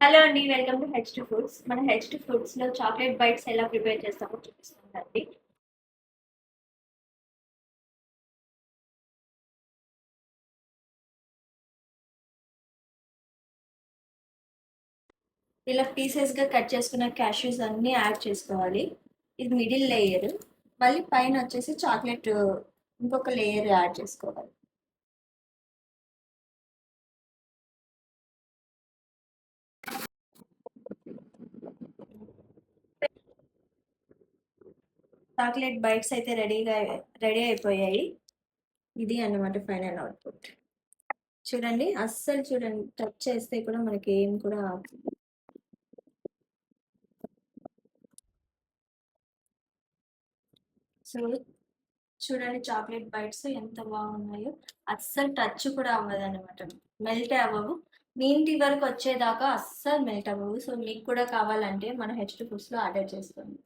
Hello అండి, welcome to H two foods. మన H two foods లో చాక్లెట్ బైట్స్ ఎలా ప్రిపేర్ చేస్తామో చూపిస్తుందండి. ఇలా పీసెస్ గా కట్ చేసుకున్న క్యాష్యూస్ అన్ని యాడ్ చేసుకోవాలి. ఇది మిడిల్ లేయర్. మళ్ళీ పైన వచ్చేసి చాక్లెట్ ఇంకొక లేయర్ యాడ్ చేసుకోవాలి. చాక్లెట్ బైట్స్ అయితే రెడీ అయిపోయాయి. ఇది అన్నమాట ఫైనల్ అవుట్పుట్. చూడండి, అస్సలు చూడండి, టచ్ చేస్తే కూడా మనకి ఏం కూడా సో చూడండి, చాక్లెట్ బైట్స్ ఎంత బాగున్నాయో. అస్సలు టచ్ కూడా అవ్వదు అనమాట, మెల్ట్ అవ్వవు. మీ ఇంటి వరకు వచ్చేదాకా అస్సలు మెల్ట్ అవ్వవు. సో మీకు కూడా కావాలంటే మన హెచ్2 ఫుడ్స్ లో ఆర్డర్ చేసుకోండి.